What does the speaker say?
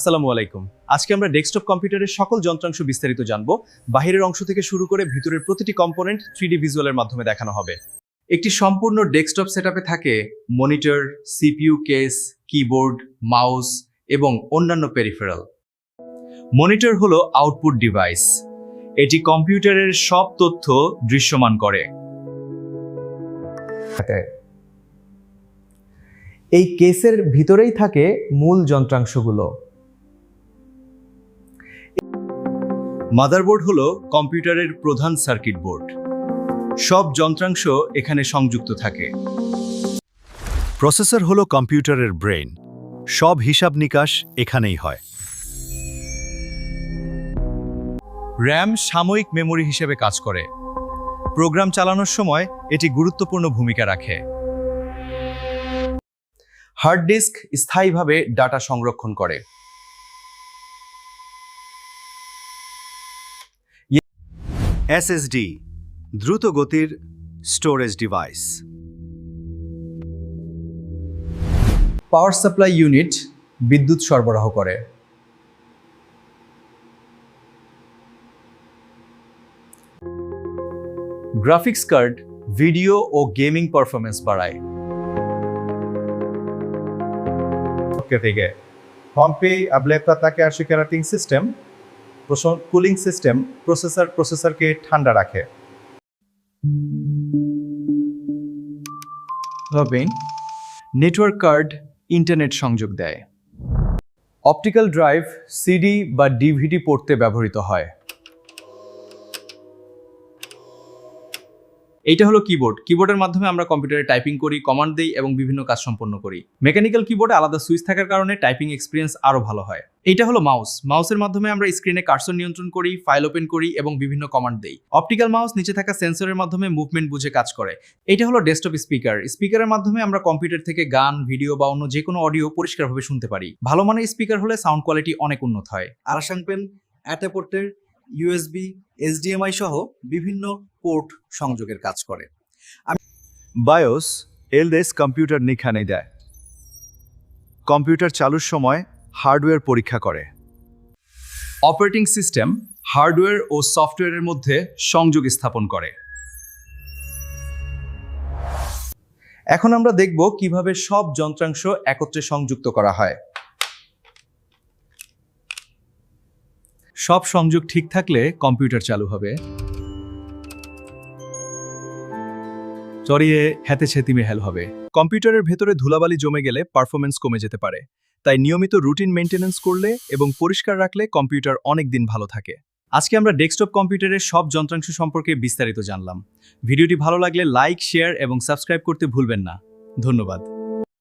আসসালামু আলাইকুম। আজকে আমরা ডেস্কটপ কম্পিউটারের সকল যন্ত্রাংশ বিস্তারিত জানবো। বাহিরের অংশ থেকে শুরু করে ভিতরের প্রতিটি কম্পোনেন্ট 3D ভিজুয়ালের মাধ্যমে দেখানো হবে। একটি সম্পূর্ণ ডেস্কটপ সেটআপে থাকে monitor, CPU case, keyboard, mouse এবং অন্যান্য পেরিফেরাল। মনিটর হলো আউটপুট ডিভাইস। এটি কম্পিউটারের সব তথ্য দৃশ্যমান করে। এই কেসের ভিতরেই থাকে মূল যন্ত্রাংশগুলো। মাদারবোর্ড হলো কম্পিউটারের প্রধান সার্কিট বোর্ড। সব যন্ত্রাংশ এখানে সংযুক্ত থাকে। প্রসেসর হলো কম্পিউটারের ব্রেন। সব হিসাব নিকাশ এখানেই হয়। র্যাম সাময়িক মেমোরি হিসেবে কাজ করে। প্রোগ্রাম চালানোর সময় এটি গুরুত্বপূর্ণ ভূমিকা রাখে। হার্ড ডিস্ক স্থায়ীভাবে ডাটা সংরক্ষণ করে। এসএসডি দ্রুত গতির storage device. Power supply unit বিদ্যুৎ সরবরাহ করে। গ্রাফিক্স কার্ড ভিডিও ও গেমিং পারফরম্যান্স বাড়ায়। থেকে Pompey ableptatake articulating system cooling system প্রসেসরকে ঠান্ডা রাখে। নেটওয়ার্ক কার্ড ইন্টারনেট সংযোগ দেয়। অপটিক্যাল ড্রাইভ সিডি বা ডিভিডি পড়তে ব্যবহৃত হয়। এইটা হলো কিবোর্ড। কিবোর্ডের মাধ্যমে আমরা কম্পিউটারে টাইপিং করি, কমান্ড দেই এবং বিভিন্ন কাজ সম্পন্ন করি। মেকানিক্যাল কিবোর্ডে আলাদা সুইচ থাকার কারণে টাইপিং এক্সপিরিয়েন্স আরো ভালো হয়। এইটা হলো মাউস। মাউসের মাধ্যমে আমরা স্ক্রিনে কার্সর নিয়ন্ত্রণ করি, ফাইল ওপেন করি এবং বিভিন্ন কমান্ড দেই। অপটিক্যাল মাউস নিচে থাকা সেন্সরের মাধ্যমে মুভমেন্ট বুঝে কাজ করে। এটা হলো ডেস্কটপ স্পিকার। স্পিকারের মাধ্যমে আমরা কম্পিউটার থেকে গান, ভিডিও বা অন্য যে কোনো অডিও পরিষ্কারভাবে শুনতে পারি। ভালো মানের স্পিকার হলে সাউন্ড কোয়ালিটি অনেক উন্নত হয়। আরাসাং পেন অ্যাডাপ্টার, ইউএসবি, এইচডিএমআই সহ বিভিন্ন পোর্ট সংযোগের কাজ করে। বায়োস এলদেস কম্পিউটার নিখানে দেয়। কম্পিউটার চালুর সময় হার্ডওয়্যার পরীক্ষা করে। অপারেটিং সিস্টেম হার্ডওয়্যার ও সফটওয়্যারের মধ্যে সংযোগ স্থাপন করে। এখন আমরা দেখব কিভাবে সব যন্ত্রাংশ একত্রে সংযুক্ত করা হয়। সব সংযোগ ঠিক থাকলে কম্পিউটার চালু হবে। চড়িয়ে হেতে ছেতিমে হেল হবে। কম্পিউটারের ভেতরে ধুলাবালি জমে গেলে পারফরমেন্স কমে যেতে পারে। তাই নিয়মিত রুটিন মেইনটেনেন্স করলে এবং পরিষ্কার রাখলে কম্পিউটার অনেক দিন ভালো থাকে। আজকে আমরা ডেস্কটপ কম্পিউটারের সব যন্ত্রাংশ সম্পর্কে বিস্তারিত জানলাম। ভিডিওটি ভালো লাগলে লাইক, শেয়ার এবং সাবস্ক্রাইব করতে ভুলবেন না। ধন্যবাদ।